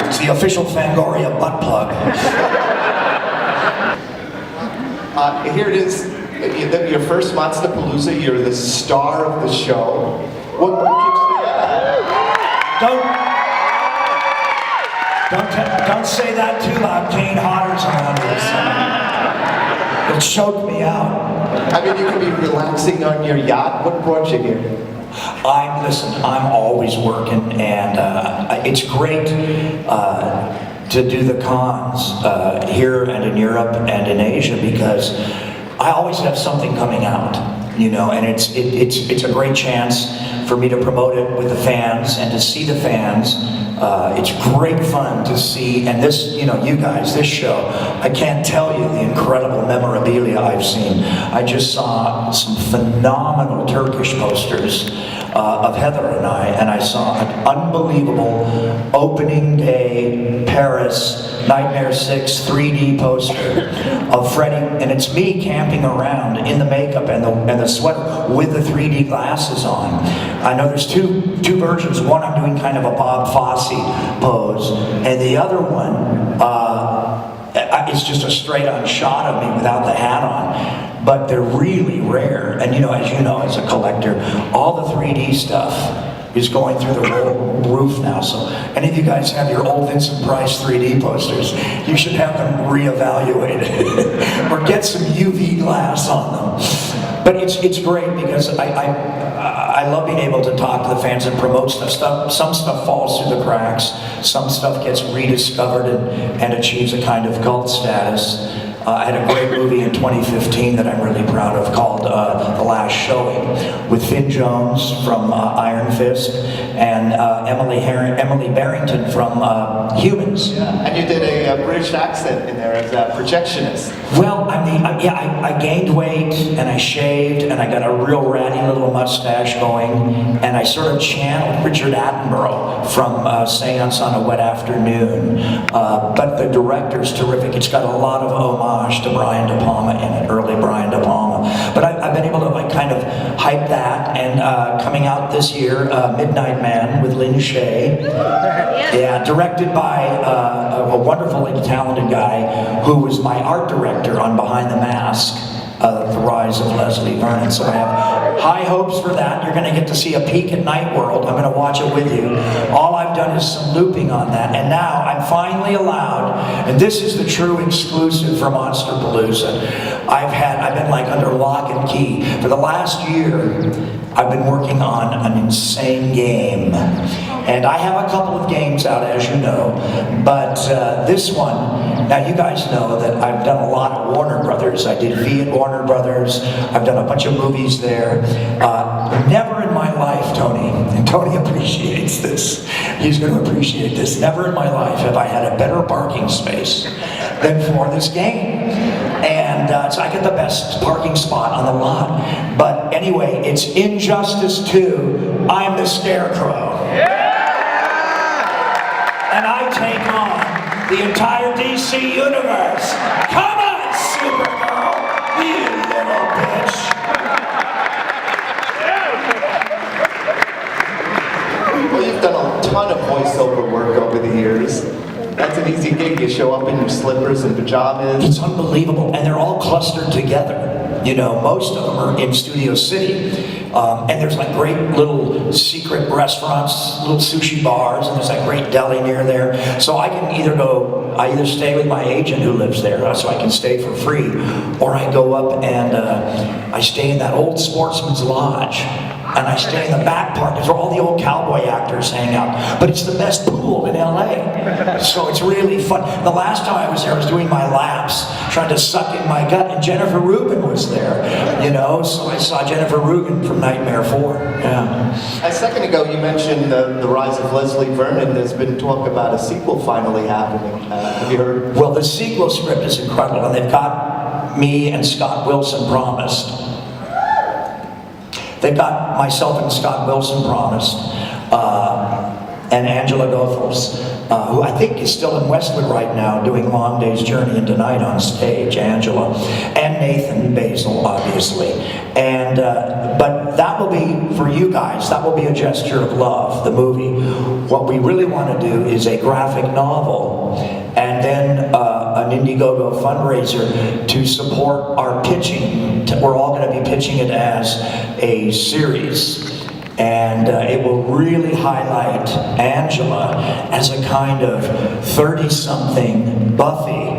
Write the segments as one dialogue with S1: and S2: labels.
S1: It's the official Fangoria butt plug.
S2: Here it is. Your first MONSTERPALOOZA. You're the star of the show. What keeps you?
S1: Don't say that too loud. Kane Hodder's around this. It'll choke me out.
S2: I mean, you could be relaxing on your yacht. What brought you here?
S1: Listen, I'm always working, and it's great to do the cons here and in Europe and in Asia, because I always have something coming out, you know, and it's a great chance for me to promote it with the fans and to see the fans. It's great fun to see, and this, you know, you guys, this show, I can't tell you the incredible memorabilia I've seen. I just saw some phenomenal Turkish posters of Heather and I saw an unbelievable opening day Paris Nightmare 6 3D poster of Freddy, and it's me camping around in the makeup and the sweater with the 3D glasses on. I know there's two versions. One, I'm doing kind of a Bob Fosse pose, and the other one, it's just a straight-on shot of me without the hat on. But they're really rare, and you know, as a collector, all the 3D stuff is going through the roof now. So any of you guys have your old Vincent Price 3D posters, you should have them reevaluated or get some UV glass on them. But it's great because I love being able to talk to the fans and promote stuff. Some stuff falls through the cracks, some stuff gets rediscovered and achieves a kind of cult status. I had a great movie in 2015 that I'm really proud of called The Last Showing, with Finn Jones from Iron Fist and Emily Barrington from Humans.
S2: Yeah, and you did a British accent in there as a projectionist.
S1: Well, I gained weight and I shaved and I got a real ratty little mustache going, and I sort of channeled Richard Attenborough from Seance on a Wet Afternoon. But the director's terrific. It's got a lot of homage to Brian De Palma in it, early Brian De Palma. But I've been able to like kind of hype that, and coming out this year, Midnight Man with Lin Shaye. Yeah, directed by a wonderfully talented guy who was my art director on Behind the Mask, The Rise of Leslie Vernon. So I have high hopes for that. You're going to get to see a peek at Night World. I'm going to watch it with you. All I've done is some looping on that, and now I'm finally allowed, and this is the true exclusive for MONSTERPALOOZA. I've been like under lock and key. For the last year, I've been working on an insane game. And I have a couple of games out, as you know, but this one, now you guys know that I've done a lot at Warner Brothers. I did V at Warner Brothers. I've done a bunch of movies there. Never in my life, Tony, and Tony appreciates this, he's going to appreciate this, never in my life have I had a better parking space than for this game. And so I get the best parking spot on the lot. But anyway, it's Injustice 2, I'm the Scarecrow. And I take on the entire DC universe. Come on, Supergirl, you little bitch.
S2: Well, you've done a ton of voiceover work over the years. That's an easy gig. You show up in your slippers and pajamas.
S1: It's unbelievable, and they're all clustered together. You know, most of them are in Studio City. And there's like great little secret restaurants, little sushi bars, and there's that great deli near there. So I can either stay with my agent who lives there, so I can stay for free, or I go up and I stay in that old Sportsman's Lodge. And I stay in the back part, because where all the old cowboy actors hang out. But it's the best pool in LA. So it's really fun. The last time I was there, I was doing my laps, trying to suck in my gut, and Jennifer Rubin was there, you know? So I saw Jennifer Rubin from Nightmare 4, yeah.
S2: A second ago, you mentioned the rise of Leslie Vernon. There's been talk about a sequel finally happening. Have you heard?
S1: Well, the sequel script is incredible, and they've got me and Scott Wilson promised. They've got myself and Scott Wilson promised and Angela Goethals, who I think is still in Westwood right now doing Long Day's Journey into Night on stage, Angela, and Nathan Basil, obviously. And, but that will be, for you guys, that will be a gesture of love, the movie. What we really want to do is a graphic novel, and then an Indiegogo fundraiser to support our pitching. We're all going to be pitching it as a series. And it will really highlight Angela as a kind of 30-something Buffy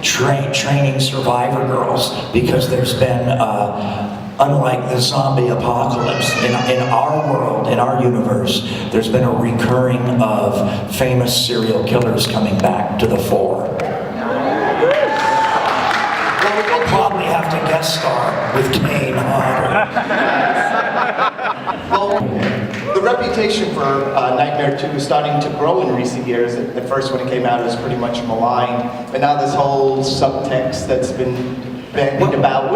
S1: training survivor girls, because there's been, unlike the zombie apocalypse, in our world, in our universe, there's been a recurring of famous serial killers coming back to the fore. We'll probably have to guest star with Kane Hodder.
S2: Well, the reputation for Nightmare 2 is starting to grow in recent years. At first, when it came out, it was pretty much maligned. But now this whole subtext that's been bandied about,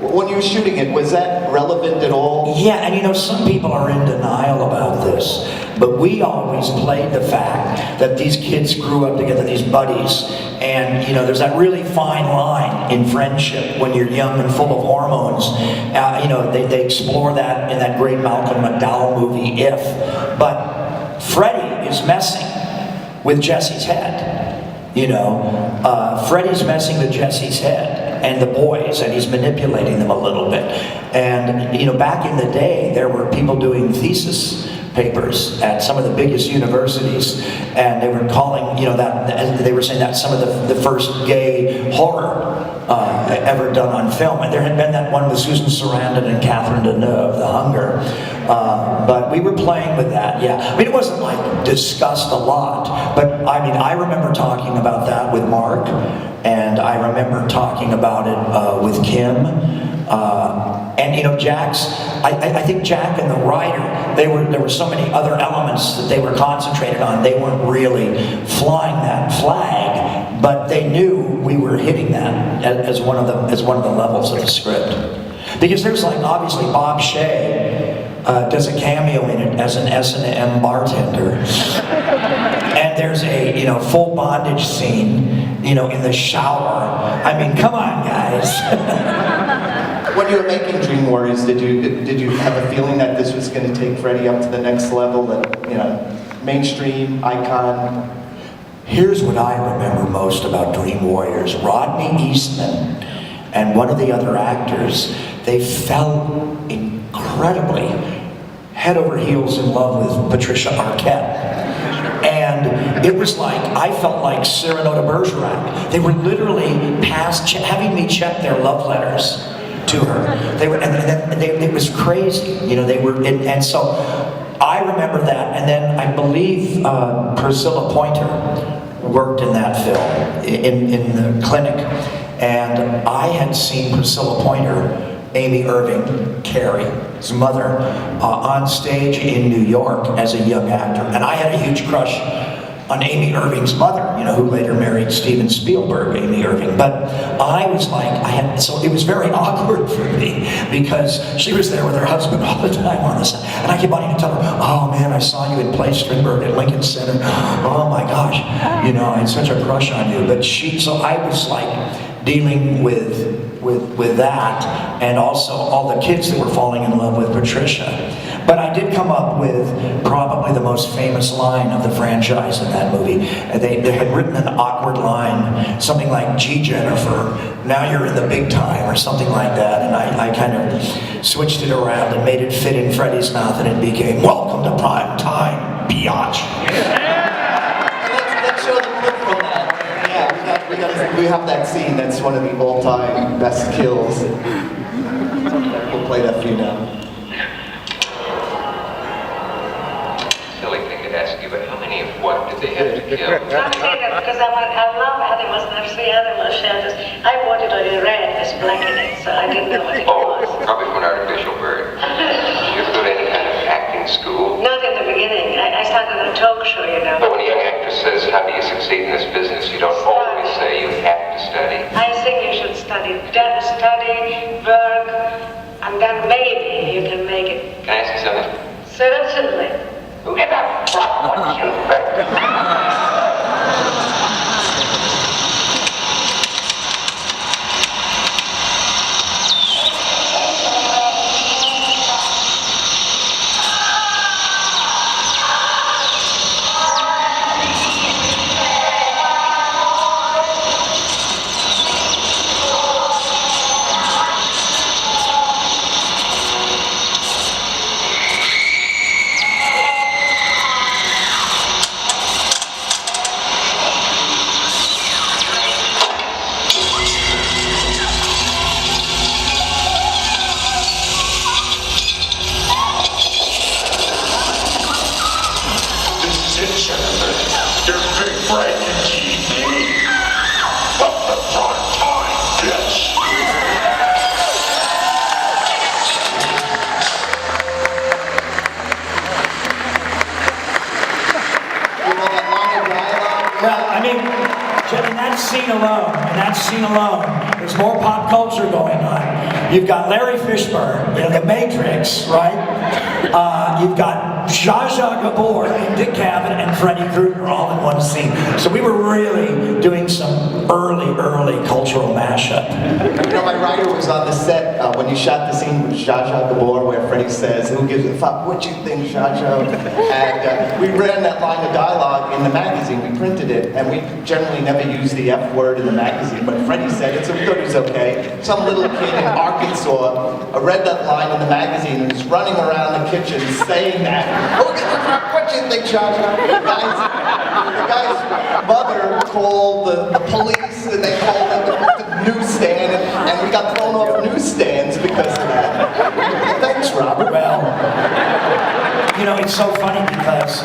S2: when you were shooting it, was that relevant at all?
S1: Yeah, and you know, some people are in denial about this, but we always played the fact that these kids grew up together, these buddies, and you know, there's that really fine line in friendship when you're young and full of hormones. You know, they explore that in that great Malcolm McDowell movie, If. But Freddy is messing with Jesse's head. You know, Freddy's messing with Jesse's head and the boys, and he's manipulating them a little bit. And you know, back in the day, there were people doing thesis papers at some of the biggest universities, and they were calling, you know, that they were saying that's some of the first gay horror ever done on film. And there had been that one with Susan Sarandon and Catherine Deneuve, The Hunger. But we were playing with that, yeah. I mean, it wasn't like discussed a lot, but I mean, I remember talking about that with Mark, and I remember talking about it with Kim. And you know, I think Jack and the writer, there were so many other elements that they were concentrated on. They weren't really flying that flag, but they knew we were hitting that as one of the levels of the script. Because there's like, obviously Bob Shea does a cameo in it as an S&M bartender. And there's a, you know, full bondage scene, you know, in the shower. I mean, come on, guys.
S2: When you were making Dream Warriors, did you have a feeling that this was going to take Freddy up to the next level, that, you know, mainstream icon?
S1: Here's what I remember most about Dream Warriors. Rodney Eastman and one of the other actors, they fell incredibly head over heels in love with Patricia Arquette. And it was like, I felt like Cyrano de Bergerac. They were literally having me check their love letters to her. They were, and it was crazy. You know, they were, and so I remember that. And then I believe Priscilla Pointer worked in that film, in the clinic. And I had seen Priscilla Pointer, Amy Irving, Carrie's mother, on stage in New York as a young actor. And I had a huge crush on Amy Irving's mother, you know, who later married Steven Spielberg, Amy Irving. But I was like, so it was very awkward for me, because she was there with her husband all the time on the set. And I kept wanting to tell her, oh man, I saw you in Play Strindberg at Lincoln Center. Oh my gosh, you know, I had such a crush on you. But so I was like dealing with that, and also all the kids that were falling in love with Patricia. But I did come up with probably the most famous line of the franchise in that movie. They had written an awkward line, something like, gee Jennifer, now you're in the big time, or something like that. And I kind of switched it around and made it fit in Freddy's mouth, and it became, welcome to prime time, biatch.
S2: Let's show the clip from that. Yeah, we have that scene. That's one of the all-time best kills. We'll play that for you now.
S3: Silly thing to ask you, but how many of what did they have to kill?
S4: I'll say that because I love animals and I've seen animal shelters. I bought it already red, there's black in it, so I didn't know what it was.
S3: Probably from an artificial bird. Did you go to any kind of acting school?
S4: Not in the beginning. I started a talk show, you know.
S3: But when a young actress says, how do you succeed in this business, you don't always say you have to study.
S4: I think you should study, work, and then maybe you can make it.
S3: Can I ask you something?
S4: Certainly.
S3: Who in the fuck would
S1: Well, I mean, in that scene alone, there's more pop culture going on. You've got Larry Fishburne, The Matrix, right? You've got Zsa Zsa Gabor and Dick Cavett and Freddy Krueger all in one scene. So we were really doing some early cultural mashup.
S2: You know, my writer was on the set when you shot the scene with Zsa Zsa Gabor where Freddy says, "Who gives a fuck what you think, Zsa Zsa?" And we ran that line of dialogue in the magazine. We printed it, and we generally never use the F word in the magazine, but Freddy said it, so we thought it was okay. Some little kid in Arkansas read that line in the magazine and was running around the kitchen saying that. "Who gives a fuck what you think, Zsa Zsa?" The guy's mother called the police, and they called the newsstand, and we got thrown off newsstands because of that. Thanks, Robert.
S1: Well, you know, it's so funny because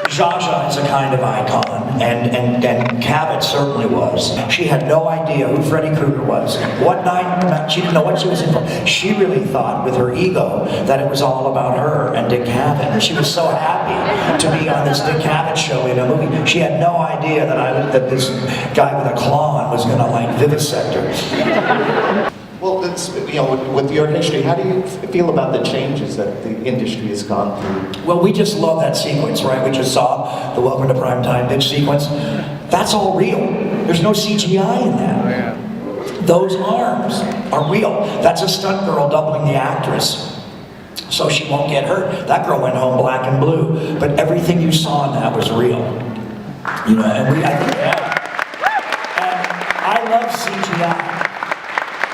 S1: Zsa Zsa is a kind of icon, and Cavett certainly was. She had no idea who Freddy Krueger was. What night, she didn't know what she was in for. She really thought, with her ego, that it was all about her and Dick Cavett. And she was so happy to be on this Dick Cavett show in a movie. She had no idea that this guy with a claw was going to, like, vivisect her.
S2: Well, you know, with your history, how do you feel about the changes that the industry has gone through?
S1: Well, we just love that sequence, right? We just saw the Welcome to Primetime bitch sequence. That's all real. There's no CGI in that. Those arms are real. That's a stunt girl doubling the actress, so she won't get hurt. That girl went home black and blue, but everything you saw in that was real. You know, and I love CGI.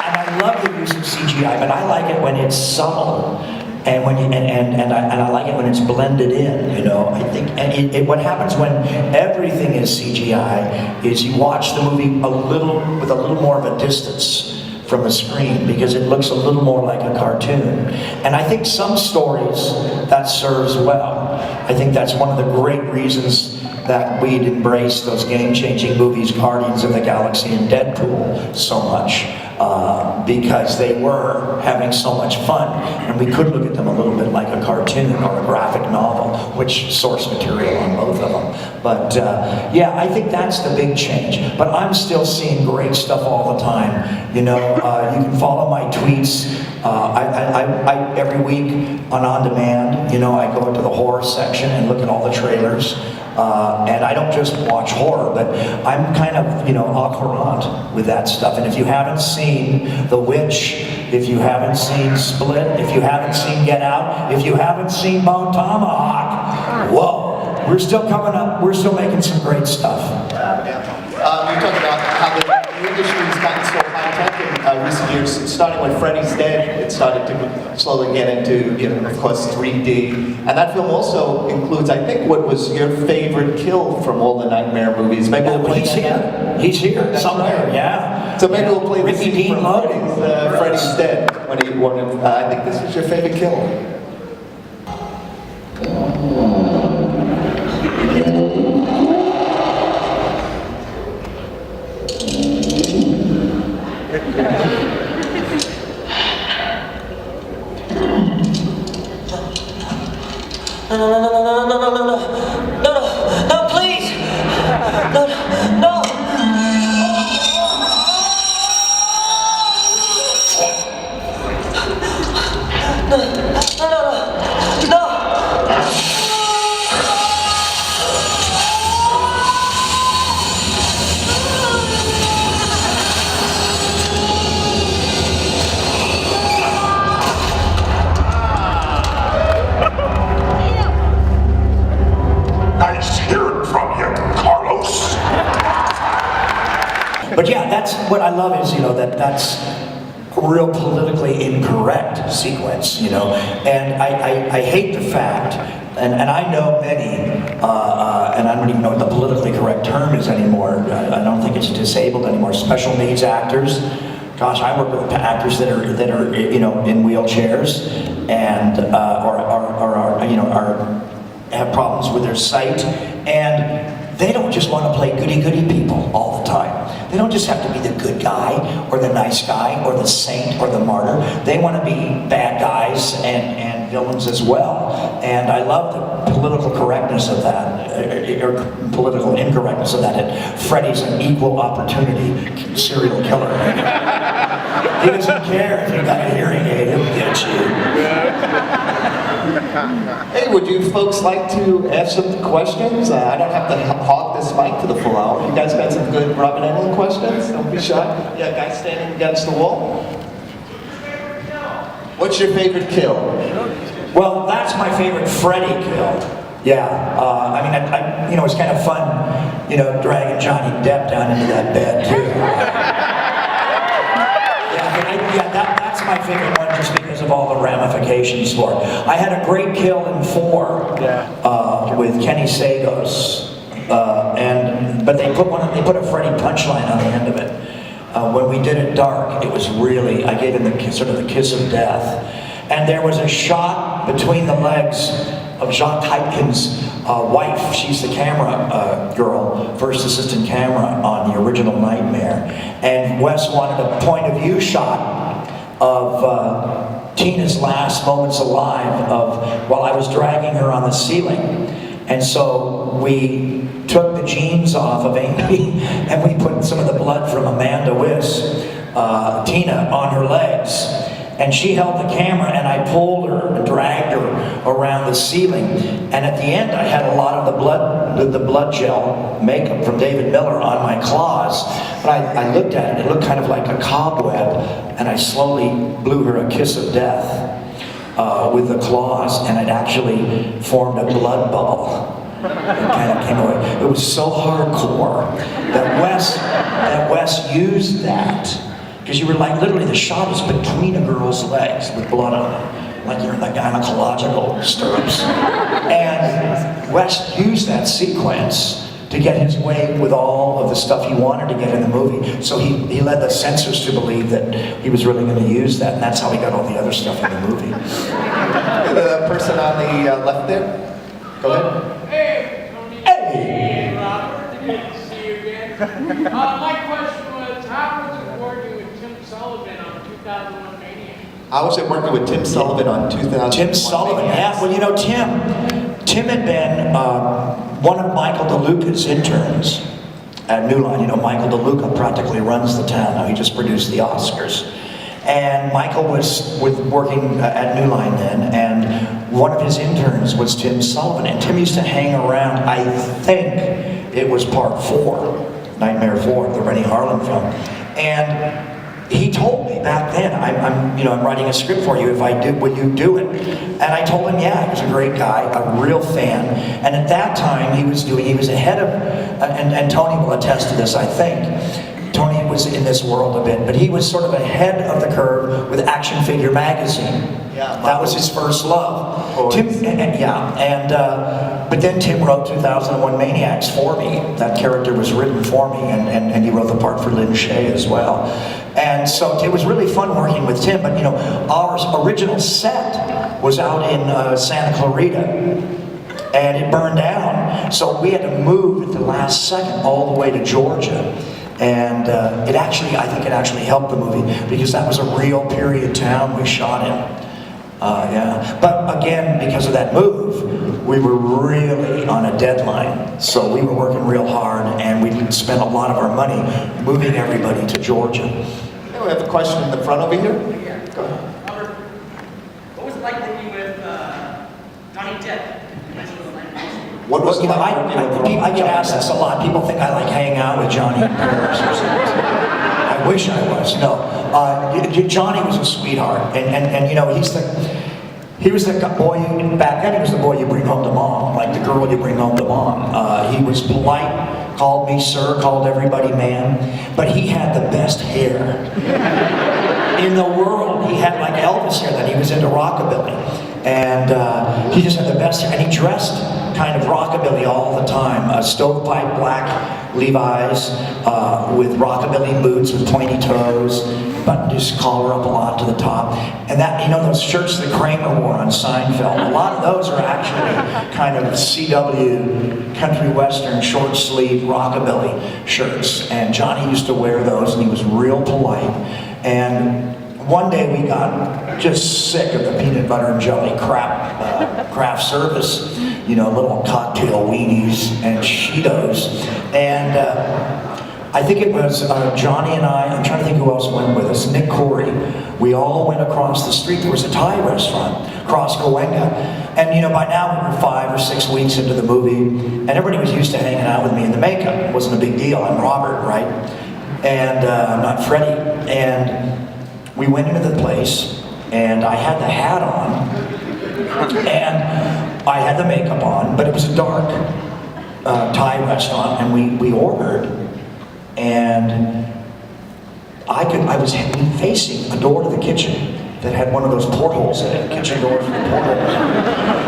S1: And I love the use of CGI, but I like it when it's subtle, and I like it when it's blended in. You know, I think what happens when everything is CGI is you watch the movie with a little more of a distance from the screen because it looks a little more like a cartoon. And I think some stories that serves well. I think that's one of the great reasons that we'd embrace those game-changing movies, Guardians of the Galaxy and Deadpool, so much. Because they were having so much fun, and we could look at them a little bit like a cartoon or a graphic novel, which source material on both of them. But yeah, I think that's the big change. But I'm still seeing great stuff all the time. You know, you can follow my tweets. I every week on demand, you know, I go into the horror section and look at all the trailers. And I don't just watch horror, but I'm kind of, you know, au courant with that stuff. And if you haven't seen The Witch, if you haven't seen Split, if you haven't seen Get Out, if you haven't seen Bone Tomahawk, whoa, we're still coming up. We're still making some great stuff.
S2: You talked about how the industry has gotten so high-tech in recent years, starting with Freddy's Dead. It started to slowly get into, you know, of course, 3D. And that film also includes, I think, what was your favorite kill from all the Nightmare movies. Maybe we'll play
S1: He's here. He's here somewhere, yeah.
S2: So maybe we'll play the
S1: Ricky
S2: scene
S1: Dean
S2: from
S1: Logan.
S2: Freddy's Dead. I think this is your favorite kill.
S5: No, please! No!
S6: Nice hearing from you, Carlos.
S1: But yeah, that's what I love is, you know, that's a real politically incorrect sequence, you know, and I hate the fact, and I know many, and I don't even know what the politically correct term is anymore. I don't think it's disabled anymore. Special needs actors. Gosh, I work with actors that are you know, in wheelchairs and or you know, have problems with their sight, and they don't just want to play goody-goody people all the time. They don't just have to be the good guy, or the nice guy, or the saint, or the martyr. They want to be bad guys and villains as well. And I love the political correctness of that, or political incorrectness of that. Freddy's an equal opportunity serial killer. He doesn't care if you got a hearing aid, he'll get you.
S2: Hey, would you folks like to ask some questions? I don't have to hog this mic for the full hour. You guys got some good Robin Englund questions? Don't be shy. Yeah, guy standing against the wall. What's your favorite kill?
S1: Well, that's my favorite Freddy kill. Yeah, I mean, you know, it's kind of fun, you know, dragging Johnny Depp down into that bed too. That's my favorite one, just because of all the ramifications for it. I had a great kill in 4 with Kenny Sagos, but they put a Freddy punchline on the end of it. When we did it dark, it was really, I gave him sort of the kiss of death. And there was a shot between the legs of Jacques Heitken's wife. She's the camera girl, first assistant camera on the original Nightmare. And Wes wanted a point of view shot of Tina's last moments alive while I was dragging her on the ceiling. And so we took the jeans off of Amy and we put some of the blood from Amanda Wiss, Tina, on her legs. And she held the camera and I pulled her and dragged her around the ceiling. And at the end I had a lot of the blood gel makeup from David Miller on my claws. But I looked at it, it looked kind of like a cobweb, and I slowly blew her a kiss of death with the claws, and it actually formed a blood bubble. It kind of came away. It was so hardcore that Wes used that. Because you were like, literally the shot is between a girl's legs with blood on it. Like you're in the gynecological stirrups. And Wes used that sequence to get his way with all of the stuff he wanted to get in the movie. So he led the censors to believe that he was really going to use that, and that's how he got all the other stuff in the movie.
S2: The person on the left there? Go ahead.
S7: Hey, Tony.
S1: Hey!
S7: Robert, good to see you again. My question was, how was it working with Tim Sullivan on 2001 Maniac?
S2: How was it working with Tim Sullivan on 2001?
S1: Tim Sullivan, yeah. Well, you know, Tim had been one of Michael DeLuca's interns at New Line. You know, Michael DeLuca practically runs the town now. He just produced the Oscars. And Michael was working at New Line then, and one of his interns was Tim Sullivan. And Tim used to hang around, I think it was part 4, Nightmare 4, the Rennie Harlan film. And he told me back then, I'm writing a script for you. If I do, will you do it? And I told him, yeah. He was a great guy, a real fan. And at that time, he was ahead of, and Tony will attest to this, I think. Tony was in this world a bit, but he was sort of ahead of the curve with Action Figure magazine.
S2: Yeah,
S1: that was his first love.
S2: Oh,
S1: Tim, but then Tim wrote 2001 Maniacs for me. That character was written for me, and he wrote the part for Lynn Shay as well. And so it was really fun working with Tim. But you know, our original set was out in Santa Clarita, and it burned down. So we had to move at the last second all the way to Georgia. And I think it actually helped the movie, because that was a real period town we shot in. Yeah. But again, because of that move, we were really on a deadline. So we were working real hard, and we spent a lot of our money moving everybody to Georgia.
S2: Yeah, we have a question in the front over here. Go ahead.
S5: Robert, what was it like working with Johnny Depp?
S2: What was
S1: You know, I get asked this a lot. People think I like hanging out with Johnny in Paris or something. I wish I was. No, Johnny was a sweetheart, and you know, he was the boy. Back then, he was the boy you bring home to mom, like the girl you bring home to mom. He was polite, called me sir, called everybody man, but he had the best hair in the world. He had like Elvis hair. That he was into rockabilly, and he just had the best hair, and he dressed kind of rockabilly all the time. Stovepipe black Levi's with rockabilly boots with pointy toes. buttoned his collar up a lot to the top. And that, you know, those shirts that Kramer wore on Seinfeld, a lot of those are actually kind of CW, country western, short sleeve, rockabilly shirts. And Johnny used to wear those, and he was real polite. And one day we got just sick of the peanut butter and jelly craft service, you know, little cocktail weenies and Cheetos. And I think it was Johnny and I'm trying to think who else went with us, Nick Corey. We all went across the street. There was a Thai restaurant across Cahuenga. And you know, by now we were 5 or 6 weeks into the movie, and everybody was used to hanging out with me in the makeup. It wasn't a big deal. I'm Robert, right? And I'm not Freddie. And we went into the place, and I had the hat on, and I had the makeup on, but it was a dark Thai restaurant, and we ordered, and I was facing a door to the kitchen that had one of those portholes in it, kitchen doors with portholes.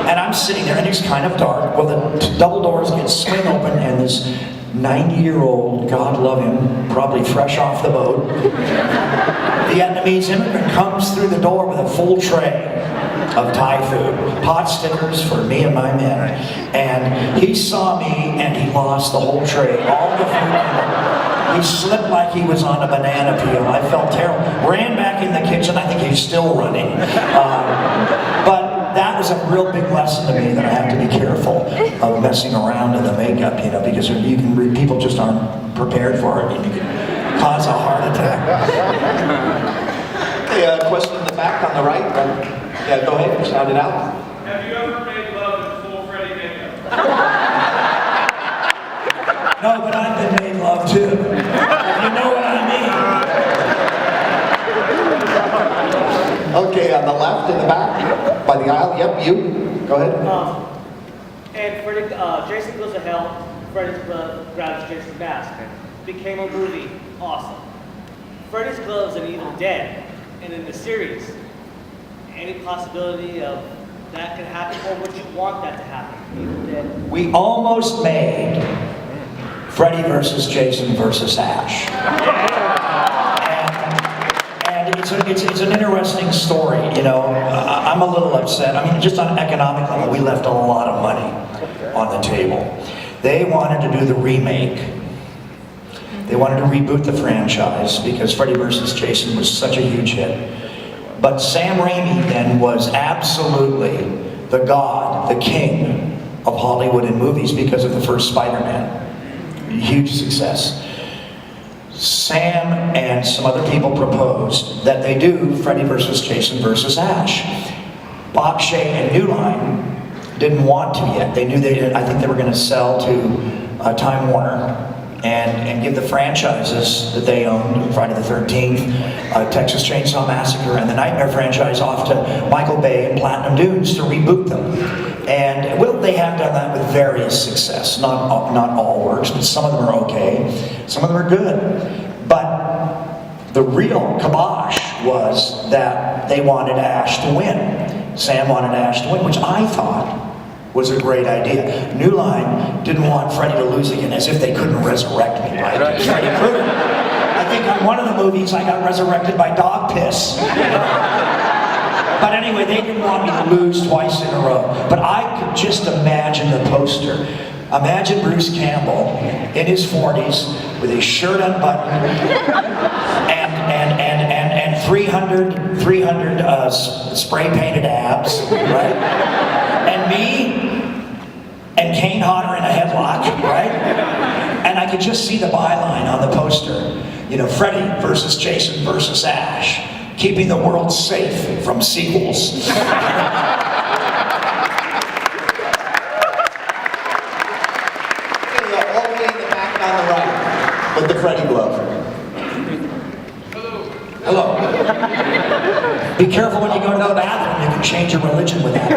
S1: And I'm sitting there, and it's kind of dark. Well, the double doors get swing open, and this 90-year-old, God love him, probably fresh off the boat, Vietnamese immigrant comes through the door with a full tray of Thai food, pot stickers for me and my men. And he saw me, and he lost the whole tray, all the food. He slipped like he was on a banana peel. I felt terrible. Ran back in the kitchen. I think he's still running. But that was a real big lesson to me, that I have to be careful of messing around in the makeup, you know, because people just aren't prepared for it, and you can cause a heart attack.
S2: Okay, question in the back on the right. Yeah, go ahead and shout it out.
S7: Have you ever made love in full Freddy makeup?
S1: No, but I've been made love too. You know what I mean?
S2: Okay, on the left in the back, by the aisle. Yep, you. Go ahead.
S5: And Freddy, Jason Goes to Hell, Freddy's Glove grabs Jason's mask. Became a movie. Awesome. Freddy's Gloves and Evil Dead. And in the series, any possibility of that could happen, or would you want that to happen? Evil Dead.
S1: We almost made Freddy versus Jason versus Ash. And it's an interesting story, you know. I'm a little upset. I mean, just on an economic level, we left a lot of money on the table. They wanted to do the remake. They wanted to reboot the franchise because Freddy vs. Jason was such a huge hit. But Sam Raimi then was absolutely the god, the king of Hollywood in movies because of the first Spider-Man. Huge success. Sam and some other people proposed that they do Freddy vs. Jason vs. Ash. Bob Shea and New Line didn't want to yet. They knew I think they were going to sell to Time Warner and give the franchises that they owned, Friday the 13th, Texas Chainsaw Massacre, and the Nightmare franchise off to Michael Bay and Platinum Dunes to reboot them. And well, they have done that with various success. Not all works, but some of them are okay. Some of them are good. But the real kibosh was that they wanted Ash to win. Sam wanted Ash to win, which I thought was a great idea. New Line didn't want Freddy to lose again, as if they couldn't resurrect me, right? Freddy Krueger. I think on one of the movies I got resurrected by dog piss. But anyway, they didn't want me to lose twice in a row. But I could just imagine the poster. Imagine Bruce Campbell in his 40s with his shirt unbuttoned and 300 spray painted abs, right? And me and Kane Hodder in a headlock, right? And I could just see the byline on the poster. You know, Freddy versus Jason versus Ash. Keeping the world safe from sequels.
S2: All the way in the back on the right, with the Freddy glove.
S1: Hello. Be careful when you go to the bathroom. You can change your religion with that.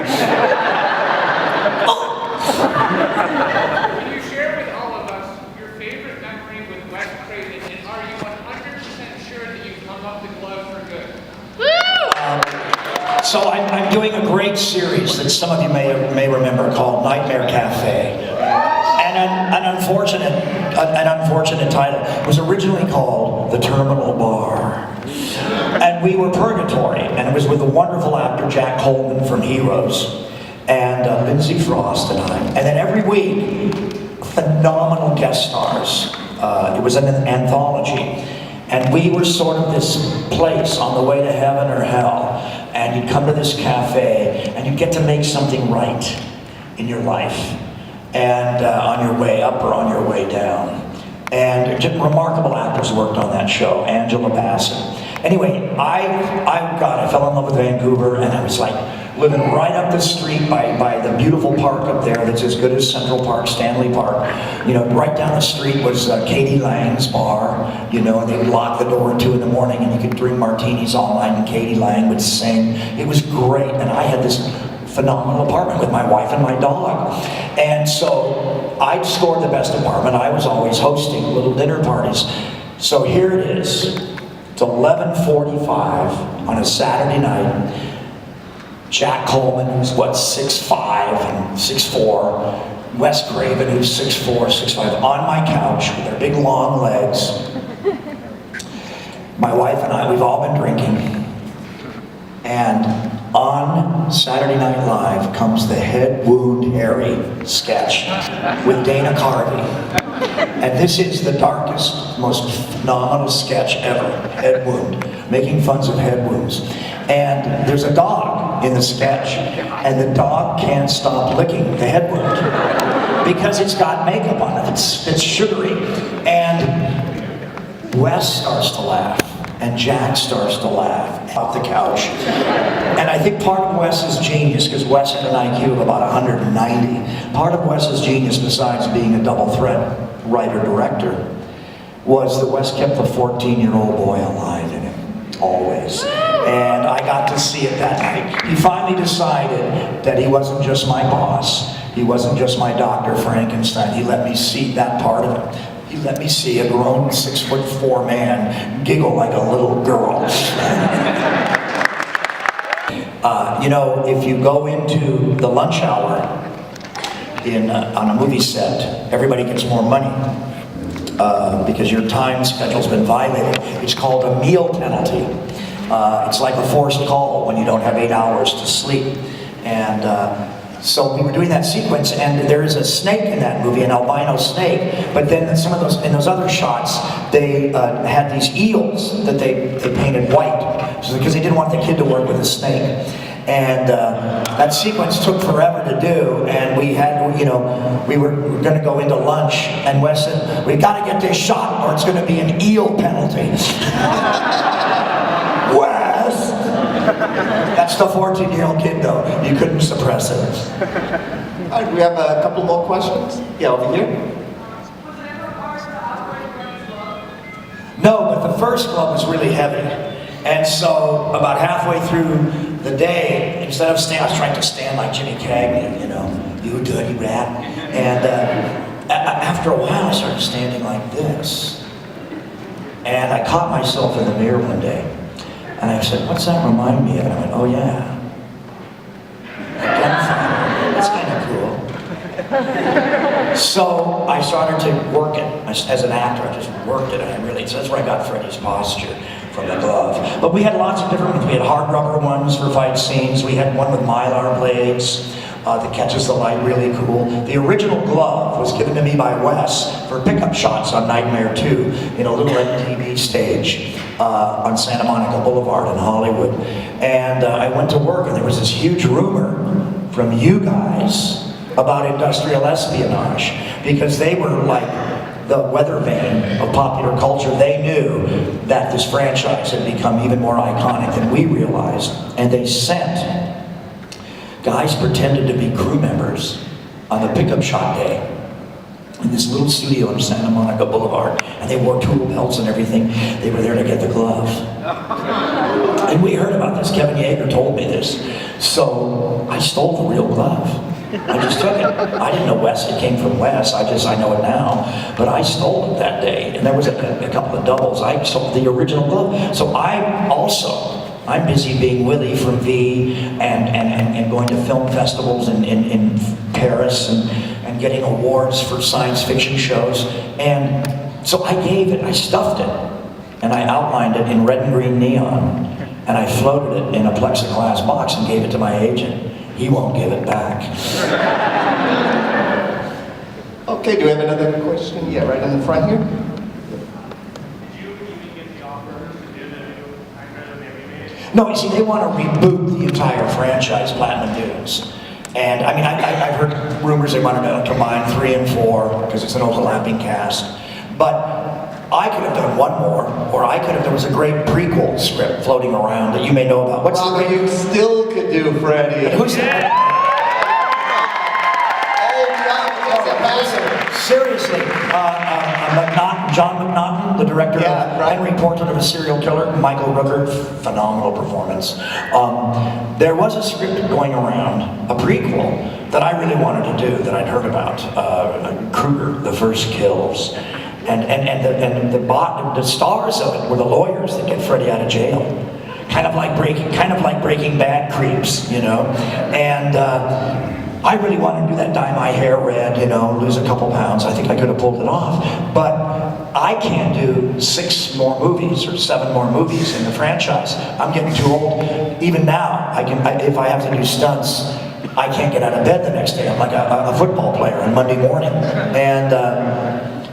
S7: Can you share with all of us your favorite memory with Wes Craven, and are you 100% sure that you've hung up the glove for good?
S1: So I'm doing a great series that some of you may remember called Nightmare Cafe. And an unfortunate title. It was originally called The Terminal Bar. And we were Purgatory, and it was with the wonderful actor Jack Coleman from Heroes, and Lindsay Frost and I. And then every week, phenomenal guest stars. It was an anthology. And we were sort of this place on the way to heaven or hell. And you'd come to this cafe, and you'd get to make something right in your life. And on your way up or on your way down. And just remarkable actors worked on that show. Angela Bassett. Anyway, I fell in love with Vancouver, and I was like living right up the street by the beautiful park up there that's as good as Central Park, Stanley Park. You know, right down the street was Katie Lang's bar, you know, and they would lock the door at 2 in the morning, and you could drink martinis all night, and Katie Lang would sing. It was great, and I had this phenomenal apartment with my wife and my dog. And so I'd scored the best apartment. I was always hosting little dinner parties. So here it is. It's 11:45 on a Saturday night. Jack Coleman, who's what, 6'5" and 6'4", Wes Craven, who's 6'4", 6'5", on my couch with their big long legs. My wife and I, we've all been drinking. And on Saturday Night Live comes the Head Wound Harry sketch with Dana Carvey. And this is the darkest, most phenomenal sketch ever, Head Wound, making fun of head wounds. And there's a dog in the sketch, and the dog can't stop licking the head wound because it's got makeup on it, it's sugary. And Wes starts to laugh, and Jack starts to laugh off the couch. And I think part of Wes's genius, because Wes had an IQ of about 190, part of Wes's genius, besides being a double threat writer-director, was that Wes kept the 14-year-old boy alive in him, always. And I got to see it that night. He finally decided that he wasn't just my boss, he wasn't just my Dr. Frankenstein. He let me see that part of it. He let me see a grown 6'4" man giggle like a little girl. You know, if you go into the lunch hour on a movie set, everybody gets more money because your time schedule's been violated. It's called a meal penalty. It's like a forced call when you don't have 8 hours to sleep. And so we were doing that sequence, and there is a snake in that movie, an albino snake. But then in those other shots, they had these eels that they painted white, because they didn't want the kid to work with a snake. And that sequence took forever to do, and we had, you know, we were going to go into lunch, and Wes said, "We got to get this shot, or it's going to be an eel penalty." Wes! That's the 14-year-old kid, though. You couldn't suppress it.
S2: All right, we have a couple more questions. Yeah, over here.
S1: No, but the first glove was really heavy. And so, about halfway through the day, instead of I was trying to stand like Jimmy Cagney, you know, you dirty rat. And after a while, I started standing like this. And I caught myself in the mirror one day. And I said, "What's that remind me of?" And I went, "Oh yeah, a gunfighter. That's kind of cool." So I started to work it. As an actor, I just worked it, and so that's where I got Freddy's posture, from the glove. But we had lots of different ones. We had hard rubber ones for fight scenes. We had one with mylar blades that catches the light, really cool. The original glove was given to me by Wes for pickup shots on Nightmare 2 in a little MTV stage on Santa Monica Boulevard in Hollywood. And I went to work, and there was this huge rumor from you guys about industrial espionage, because they were like the weather vane of popular culture. They knew that this franchise had become even more iconic than we realized, and they sent guys pretended to be crew members on the pickup shot day in this little studio in Santa Monica Boulevard, and they wore tool belts and everything. They were there to get the glove. And we heard about this. Kevin Yeager told me this. So I stole the real glove. I just took it. I didn't know Wes. It came from Wes. I know it now. But I stole it that day. And there was a couple of doubles. I stole the original glove. So I'm busy being Willie from V and going to film festivals in Paris and getting awards for science fiction shows. And so I stuffed it and I outlined it in red and green neon, and I floated it in a plexiglass box and gave it to my agent. He won't give it back.
S2: Okay, do we have another question? Yeah, right in the front here.
S7: Did you even get the offer to do the new Nightmare that they remade?
S1: No, you see, they want to reboot the entire franchise, Platinum Dunes. And I mean, I've heard rumors they wanted to combine 3 and 4 because it's an overlapping cast. But I could have done one more, or there was a great prequel script floating around that you may know about. What's the
S2: Well, you still could do, Freddie.
S1: Who's that? Seriously, John McNaughton, the director of Henry Portrait of a Serial Killer, Michael Rooker, phenomenal performance. There was a script going around, a prequel, that I really wanted to do, that I'd heard about, Krueger, The First Kills. And the stars of it were the lawyers that get Freddy out of jail. Kind of like Breaking Bad creeps, you know? And I really wanted to do that, dye my hair red, you know, lose a couple pounds. I think I could have pulled it off. But I can't do 6 more movies or 7 more movies in the franchise. I'm getting too old. Even now, if I have to do stunts, I can't get out of bed the next day. I'm like a football player on Monday morning. And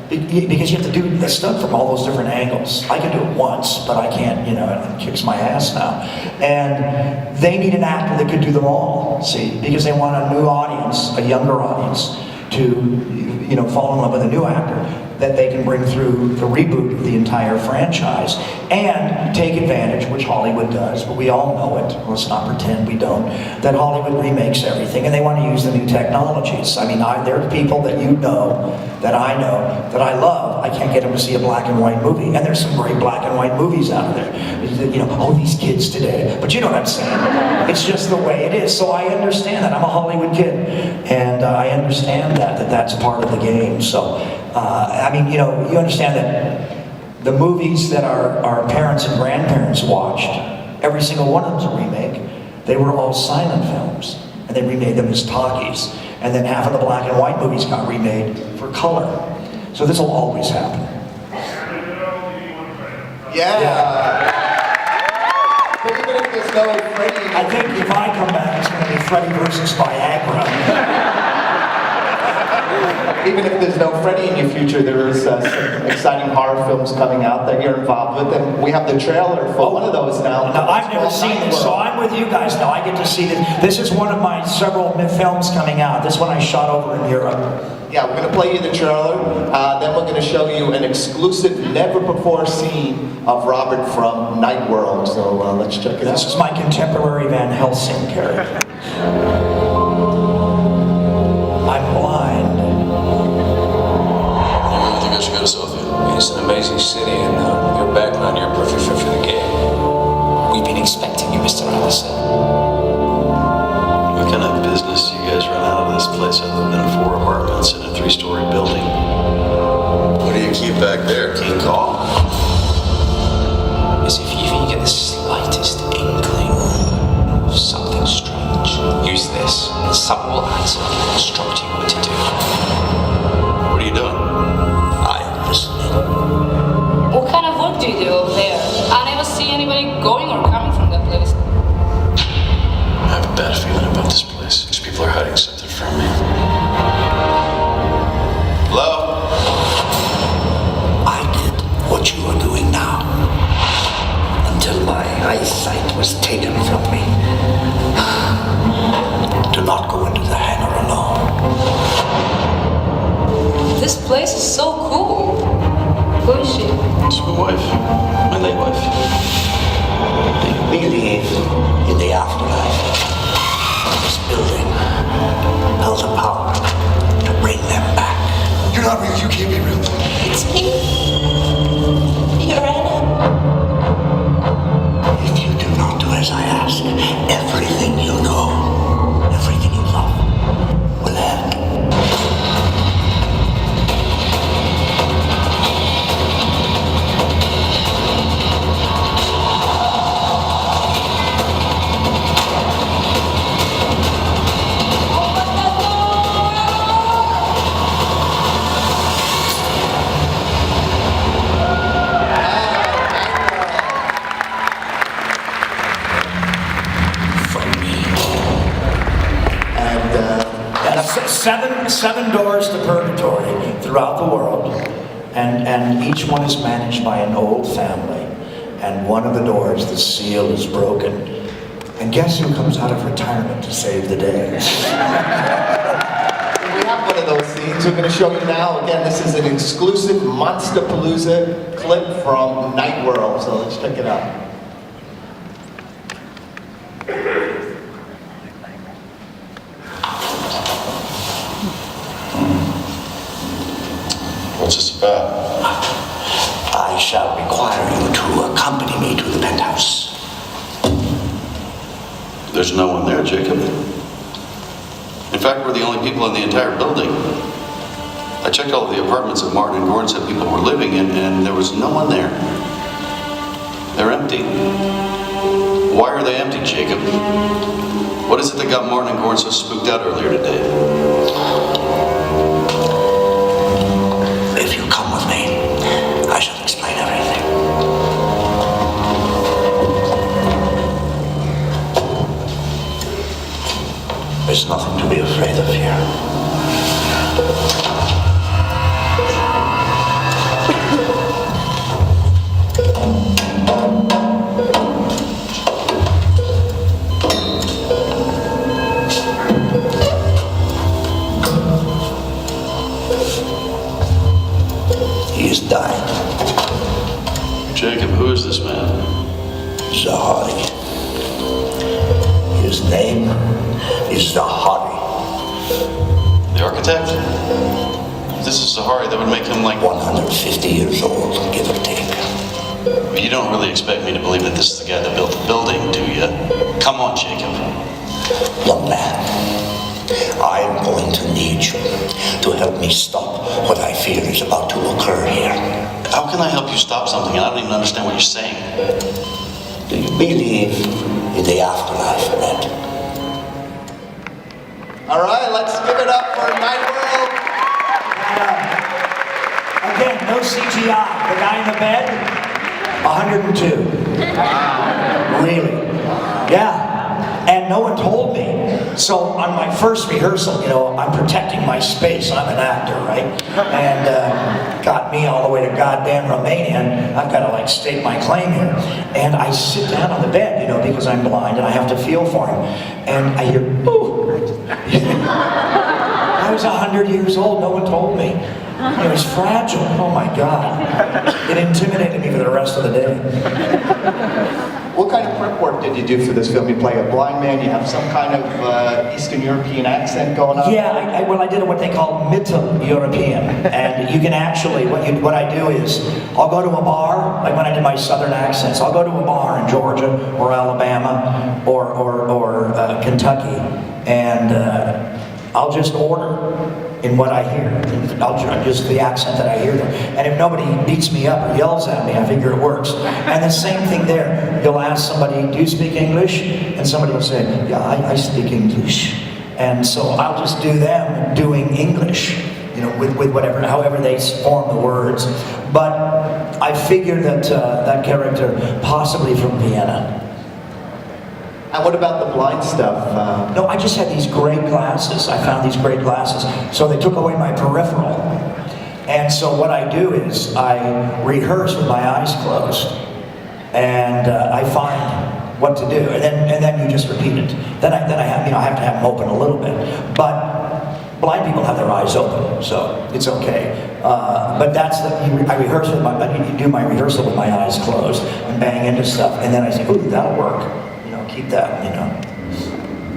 S1: because you have to do the stunt from all those different angles. I can do it once, but I can't, you know, it kicks my ass now. And they need an actor that could do them all, see, because they want a new audience, a younger audience, to, you know, fall in love with a new actor that they can bring through the reboot of the entire franchise and take advantage, which Hollywood does, but we all know it. Let's not pretend we don't. That Hollywood remakes everything, and they want to use the new technologies. I mean, there are people that you know, that I love. I can't get them to see a black and white movie, and there's some great black and white movies out there. You know, oh, these kids today. But you know what I'm saying? It's just the way it is. So I understand that. I'm a Hollywood kid, and I understand that's part of the game. So. I mean, you know, you understand that the movies that our parents and grandparents watched, every single one of them's a remake. They were all silent films, and they remade them as talkies. And then half of the black and white movies got remade for color. So this will always happen.
S2: Yeah. But even if there's no Freddy...
S1: I think if I come back, it's going to be Freddy versus Viagra.
S2: Even if there's no Freddy in your future, there is some exciting horror films coming out that you're involved with, and we have the trailer for one of those now.
S1: Now, I've never seen this, so I'm with you guys now. I get to see this. This is one of my several films coming out. This one I shot over in Europe.
S2: Yeah, we're going to play you the trailer, then we're going to show you an exclusive, never-before scene of Robert from Night World. So let's check it out.
S1: This is my contemporary Van Helsing character. I'm blind.
S8: I should go to Sofia. It's an amazing city, and your background, you're a perfect fit for the game.
S9: We've been expecting you, Mr. Anderson.
S10: What kind of business do you guys run out of this place other than 4 apartments and a 3-story building? What do you keep back there? King Kong?
S9: As if you even get the slightest inkling of something strange. Use this, and someone will answer you and instruct you what to do.
S10: What are you doing?
S11: What kind of work do you do over there? I never see anybody going or coming from that place.
S10: I have a bad feeling about this place. These people are hiding something from me. Hello?
S9: I did what you are doing now. Until my eyesight was taken from me. Do not go into the hangar alone.
S11: This place is so cool. Who is she?
S10: It's my wife. My late wife.
S9: They believe in the afterlife. This building held the power to bring them back.
S6: You're not real. You can't be real.
S11: It's me. You're Anna.
S9: If you do not do as I ask, everything you know, everything you love, will end.
S1: seven doors to purgatory throughout the world, and each one is managed by an old family. And one of the doors, the seal is broken. And guess who comes out of retirement to save the day?
S2: We have one of those scenes we're going to show you now. Again, this is an exclusive MONSTERPALOOZA clip from Night World, so let's check it out.
S10: What's this about?
S9: I shall require you to accompany me to the penthouse.
S10: There's no one there, Jacob. In fact, we're the only people in the entire building. I checked all of the apartments that Martin and Gordon said people were living in, and there was no one there. They're empty. Why are they empty, Jacob? What is it that got Martin and Gordon so spooked out earlier today?
S9: If you come with me, I shall explain everything. There's nothing to be afraid of here. He is dying.
S10: Jacob, who is this man?
S9: Zahari. His name is Zahari.
S10: The architect? If this is Zahari, that would make him like
S9: 150 years old, give or take.
S10: You don't really expect me to believe that this is the guy that built the building, do you? Come on, Jacob.
S9: Young man, I am going to need you to help me stop what I fear is about to occur here.
S10: How can I help you stop something? I don't even understand what you're saying.
S9: Do you believe in the afterlife, Red?
S2: All right, let's give it up for Night World.
S1: Again, no CGI. The guy in the bed, 102. Really? Yeah. And no one told me. So on my first rehearsal, you know, I'm protecting my space. I'm an actor, right? And got me all the way to goddamn Romania. And I've got to like state my claim here. And I sit down on the bed, you know, because I'm blind and I have to feel for him. And I hear, ooh. I was 100 years old. No one told me. It was fragile. Oh my God. It intimidated me for the rest of the day.
S2: What kind of prep work did you do for this film? You play a blind man, you have some kind of Eastern European accent going on?
S1: Yeah, I did what they call Mittel European. And you can actually, what I do is, I'll go to a bar, like when I did my southern accents, I'll go to a bar in Georgia or Alabama or Kentucky, and I'll just order in what I hear. Just the accent that I hear. And if nobody beats me up or yells at me, I figure it works. And the same thing there. You'll ask somebody, do you speak English? And somebody will say, yeah, I speak English. And so I'll just do them doing English, you know, with whatever, however they form the words. But I figured that that character, possibly from Vienna.
S2: And what about the blind stuff?
S1: No, I just had these great glasses. I found these great glasses. So they took away my peripheral. And so what I do is I rehearse with my eyes closed. And I find what to do. And then you just repeat it. Then I have, you know, I have to have them open a little bit. But blind people have their eyes open, so it's okay. But that's I rehearse with I do my rehearsal with my eyes closed and bang into stuff. And then I say, ooh, that'll work. Keep that, you know.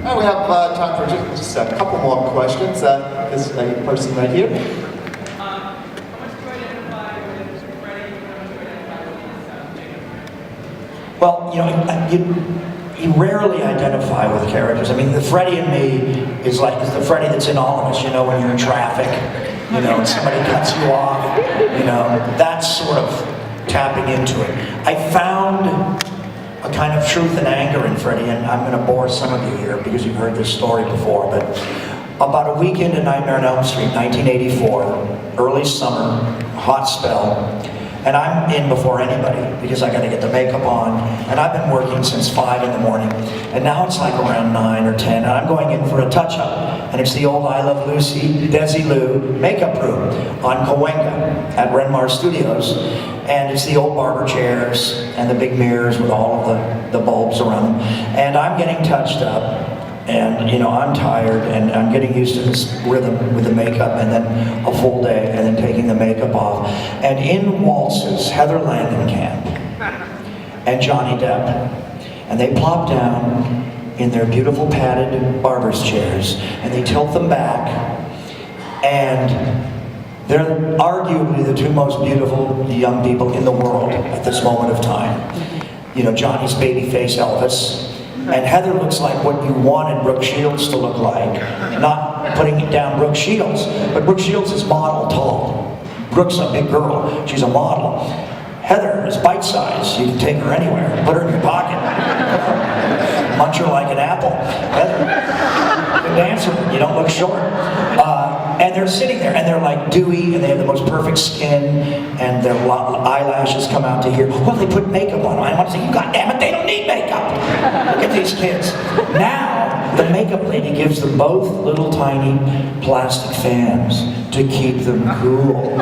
S2: And we have time for just a couple more questions. This person right here.
S7: How much do you identify with Freddie? How much do you identify with Jacob?
S1: Well, you know, you rarely identify with characters. I mean, the Freddie in me is like the Freddie that's in all of us, you know, when you're in traffic, you know, and somebody cuts you off, you know, that's sort of tapping into it. I found a kind of truth and anger in Freddie, and I'm going to bore some of you here because you've heard this story before, but about a week into Nightmare on Elm Street, 1984, early summer, hot spell, and I'm in before anybody because I got to get the makeup on, and I've been working since 5 in the morning, and now it's like around 9 or 10, and I'm going in for a touch-up. and it's the old I Love Lucy, Desilu makeup room on Cahuenga at Renmar Studios. And it's the old barber chairs and the big mirrors with all of the bulbs around them. And I'm getting touched up, and you know, I'm tired, and I'm getting used to this rhythm with the makeup, and then a full day, and then taking the makeup off. And in waltzes Heather Langenkamp and Johnny Depp, and they plop down in their beautiful padded barber's chairs, and they tilt them back, and they're arguably the two most beautiful young people in the world at this moment of time. You know, Johnny's baby face Elvis, and Heather looks like what you wanted Brooke Shields to look like. Not putting down Brooke Shields, but Brooke Shields is model tall. Brooke's a big girl, she's a model. Heather is bite-sized, you can take her anywhere, put her in your pocket. Munch her like an apple. Heather, good dancer, you don't look short. And they're sitting there, and they're like dewy, and they have the most perfect skin, and their eyelashes come out to here. Well, they put makeup on them. I want to say, you goddamn it, they don't need makeup. Look at these kids. Now, the makeup lady gives them both little tiny plastic fans to keep them cool.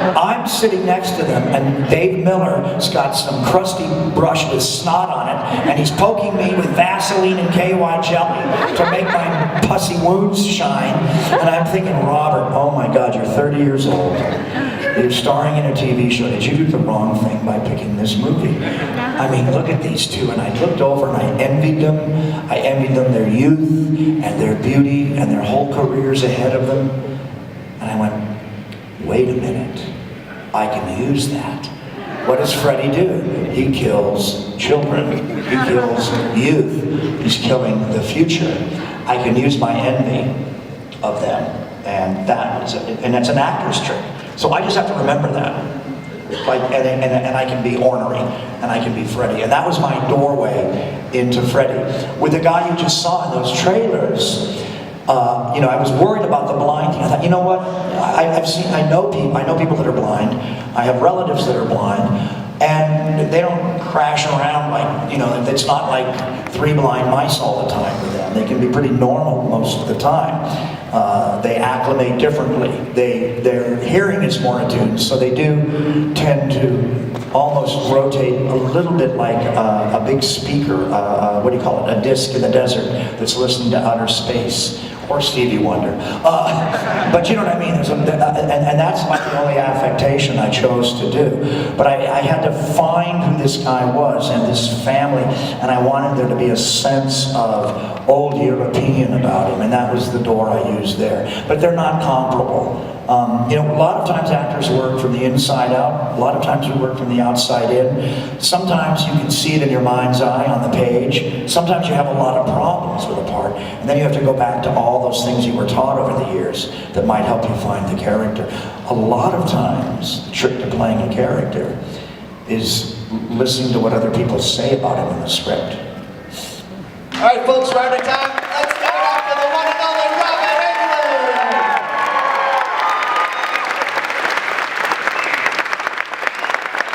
S1: I'm sitting next to them, and Dave Miller's got some crusty brush with snot on it, and he's poking me with Vaseline and KY jelly to make my pussy wounds shine. And I'm thinking, Robert, oh my God, you're 30 years old. You're starring in a TV show. Did you do the wrong thing by picking this movie? I mean, look at these two. And I looked over and I envied them. I envied them their youth and their beauty and their whole careers ahead of them. And I went, wait a minute. I can use that. What does Freddy do? He kills children. He kills youth. He's killing the future. I can use my envy of them, and that's an actor's trick. So I just have to remember that. Like, and I can be ornery, and I can be Freddy. And that was my doorway into Freddy. With the guy you just saw in those trailers, you know, I was worried about the blind thing. I thought, you know what? I know people that are blind. I have relatives that are blind, and they don't crash around like, you know, it's not like 3 blind mice all the time with them. They can be pretty normal most of the time. They acclimate differently. Their hearing is more attuned, so they do tend to almost rotate a little bit like a big speaker, what do you call it, a disc in the desert that's listening to outer space, or Stevie Wonder. But you know what I mean? And that's like the only affectation I chose to do. But I had to find who this guy was and this family, and I wanted there to be a sense of old European about him, and that was the door I used there. But they're not comparable. You know, a lot of times actors work from the inside out. A lot of times we work from the outside in. Sometimes you can see it in your mind's eye on the page. Sometimes you have a lot of problems with a part, and then you have to go back to all those things you were taught over the years that might help you find the character. A lot of times, the trick to playing a character is listening to what other people say about him in the script.
S2: All right, folks, we're out of time. Let's give it up for the one and only Robert Englund.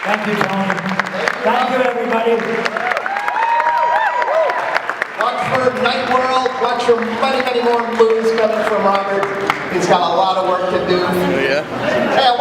S1: Thank you, Tony. Thank you, everybody.
S2: Watch for Night World. Watch for many, many more movies coming from Robert. He's got a lot of work to do.
S12: Oh, yeah?
S2: And